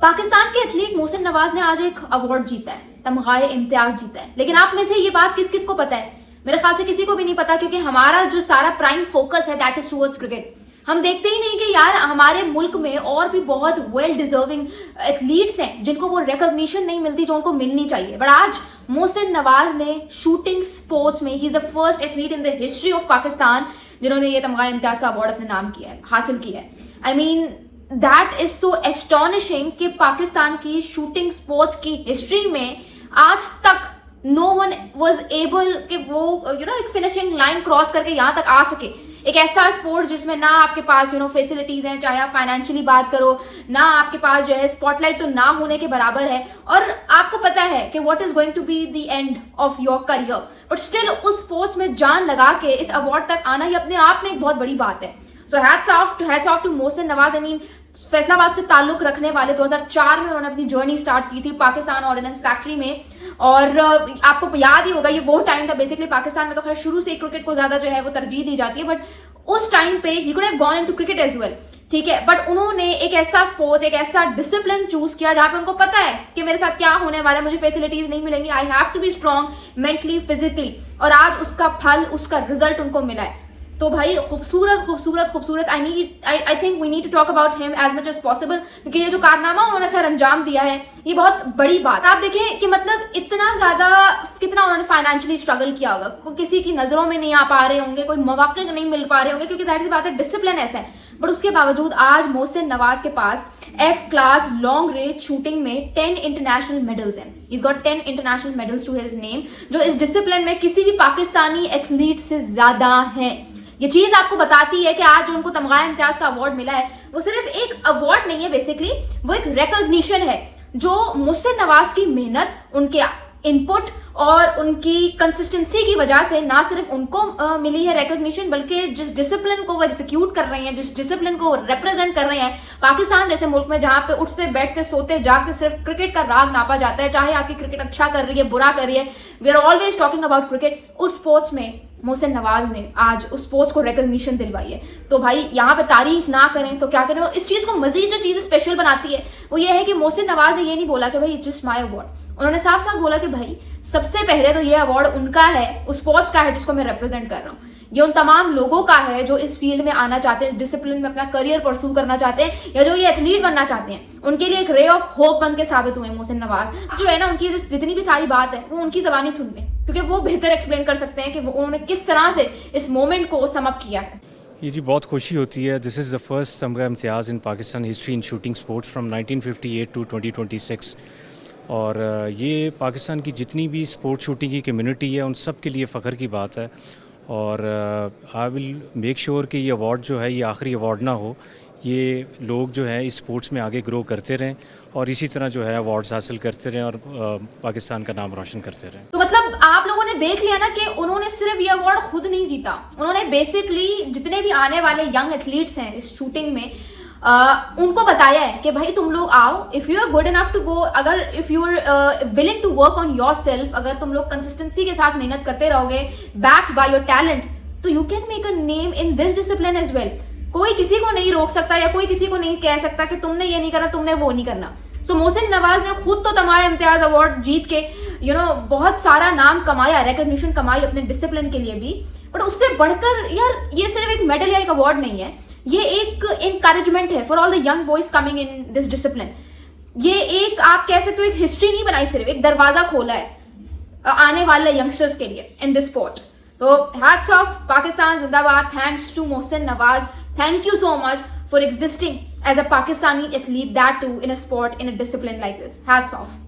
पाकिस्तान के एथलीट मोहसिन नवाज ने आज एक अवार्ड जीता है, तमगाए इम्तियाज जीता है। लेकिन आप में से ये बात किस किस को पता है? मेरे ख्याल से किसी को भी नहीं पता, क्योंकि हमारा जो सारा प्राइम फोकस है दैट इज टूवर्ड्स क्रिकेट। हम देखते ही नहीं कि यार हमारे मुल्क में और भी बहुत वेल डिजर्विंग एथलीट्स हैं जिनको वो रिकॉग्निशन नहीं मिलती जो उनको मिलनी चाहिए। बट आज मोहसिन नवाज ने शूटिंग स्पोर्ट्स में he is the first athlete in the history of Pakistan जिन्होंने ये तमगा इम्तियाज का अवार्ड अपने नाम किया है, हासिल किया है। I mean that is so astonishing कि पाकिस्तान की शूटिंग स्पोर्ट्स की हिस्ट्री में आज तक नो वन वॉज एबल कि वो एक फिनिशिंग लाइन क्रॉस करके यहाँ तक आ सके। एक ऐसा स्पोर्ट जिसमें ना आपके पास फैसिलिटीज हैं, चाहे आप फाइनेंशियली बात करो, ना आपके पास जो है स्पॉटलाइट तो ना होने के बराबर है, और आपको पता है कि what is going to be the end of your career, but still उस स्पोर्ट्स में जान लगा के इस अवार्ड तक आना ये अपने आप में एक बहुत बड़ी बात है। So hats off to Mohsin Nawaz. I mean Faisalabad से ताल्लुक रखने वाले 2004 में उन्होंने अपनी जर्नी स्टार्ट की थी पाकिस्तान ऑर्डिनेंस फैक्ट्री में, और आपको याद ही होगा ये वो टाइम था। बेसिकली पाकिस्तान में तो खैर शुरू से क्रिकेट को ज्यादा जो है वो तरजीह दी जाती है, बट उस टाइम पे he could have gone into cricket as well, ठीक है। बट उन्होंने एक ऐसा स्पोर्ट, एक ऐसा डिसिप्लिन चूज किया जहां पे उनको पता है कि मेरे साथ क्या होने वाला है, मुझे फैसिलिटीज नहीं मिलेंगी, I have to be strong mentally physically, और आज उसका फल, उसका रिजल्ट उनको मिला है। तो भाई खूबसूरत I think we need to talk about him as much as possible, क्योंकि ये जो कारनामा उन्होंने सर अंजाम दिया है ये बहुत बड़ी बात। आप देखें कि मतलब इतना ज्यादा कितना उन्होंने फाइनेंशियली स्ट्रगल किया होगा, किसी की नजरों में नहीं आ पा रहे होंगे, कोई मौके नहीं मिल पा रहे होंगे, क्योंकि जाहिर सी बात है डिसिप्लिन ऐसा है। बट उसके बावजूद आज मोहसिन नवाज के पास F class long range shooting में 10 इंटरनेशनल मेडल्स हैं। He's got 10 international medals to his name, जो इस डिसिप्लिन में किसी भी पाकिस्तानी एथलीट से ज्यादा हैं। ये चीज आपको बताती है कि आज जो उनको तमगा इम्तियाज का अवार्ड मिला है वो सिर्फ एक अवार्ड नहीं है, बेसिकली वो एक रिकॉग्निशन है जो मोहसिन नवाज की मेहनत, उनके इनपुट और उनकी कंसिस्टेंसी की वजह से ना सिर्फ उनको मिली है रिकॉग्निशन, बल्कि जिस डिसिप्लिन को वो एग्जीक्यूट कर रहे हैं, जिस डिसिप्लिन को रिप्रेजेंट कर रहे हैं पाकिस्तान जैसे मुल्क में, जहां पे उठते बैठते सोते जागते सिर्फ क्रिकेट का राग नापा जाता है, चाहे आपकी क्रिकेट अच्छा कर रही है बुरा कर रही है, we are always talking about cricket. उस स्पोर्ट्स में मोहसिन नवाज ने आज उस स्पोर्ट्स को रिकॉग्निशन दिलवाई है। तो भाई यहाँ पे तारीफ ना करें तो क्या करें। इस चीज को मजीद जो चीज स्पेशल बनाती है वो ये है कि मोहसिन नवाज ने ये नहीं बोला कि भाई जस्ट माय अवार्ड, उन्होंने साफ साफ बोला कि भाई सबसे पहले तो ये अवार्ड उनका है, उस स्पोर्ट्स का है जिसको मैं रिप्रेजेंट कर रहा हूँ, ये उन तमाम लोगों का है जो इस फील्ड में आना चाहते हैं, डिसिप्लिन में अपना करियर परस्यू करना चाहते हैं, या जो ये एथलीट बनना चाहते हैं, उनके लिए एक रे ऑफ होप बन के साबित हुए मोहसिन नवाज। जो है ना उनकी जितनी भी सारी बात है वो उनकी जबानी सुन लें, क्योंकि वो बेहतर एक्सप्लेन कर सकते हैं कि वो उन्होंने किस तरह से इस मोमेंट को सम अप किया है। ये जी बहुत खुशी होती है। This is the first Tamgha Imtiaz in Pakistan history in shooting sports from 1958 to 2026, और ये पाकिस्तान की जितनी भी स्पोर्ट शूटिंग की कम्युनिटी है उन सब के लिए फ़ख्र की बात है। और आई विल मेक श्योर कि ये अवार्ड जो है ये आखिरी अवार्ड ना हो, ये लोग जो है इस स्पोर्ट्स में आगे ग्रो करते रहें और इसी तरह जो है अवार्ड्स हासिल करते रहें और पाकिस्तान का नाम रोशन करते रहें। तो मतलब आप लोगों ने देख लिया ना कि उन्होंने सिर्फ ये अवार्ड खुद नहीं जीता, उन्होंने बेसिकली जितने भी आने वाले यंग एथलीट्स हैं इस शूटिंग में उनको बताया है कि भाई तुम लोग आओ, if you are good enough to go, अगर if you are willing to work on your self, अगर तुम लोग कंसिस्टेंसी के साथ मेहनत करते रहोगे बैक्ड बाय योर टैलेंट, तो you can make a name in this discipline as well. कोई किसी को नहीं रोक सकता या कोई किसी को नहीं कह सकता कि तुमने ये नहीं करना, तुमने वो नहीं करना। सो मोहसिन नवाज ने खुद तो तमगा इम्तियाज अवार्ड जीत के बहुत सारा नाम कमाया, रिकॉग्निशन कमाई अपने डिसिप्लिन के लिए भी, बट उससे बढ़कर यार ये सिर्फ एक मेडल या एक अवार्ड नहीं है, ये एक एनकरेजमेंट है for all the young boys coming in this discipline. ये एक आप कह सकते हो एक हिस्ट्री नहीं बनाई, सिर्फ एक दरवाजा खोला है आने वाले यंगस्टर्स के लिए इन दिस स्पोर्ट। तो हैट्स ऑफ, पाकिस्तान जिंदाबाद, thanks to Mohsin Nawaz, thank you so much for existing as a Pakistani athlete, that too in a sport, in a discipline like this. Hats off.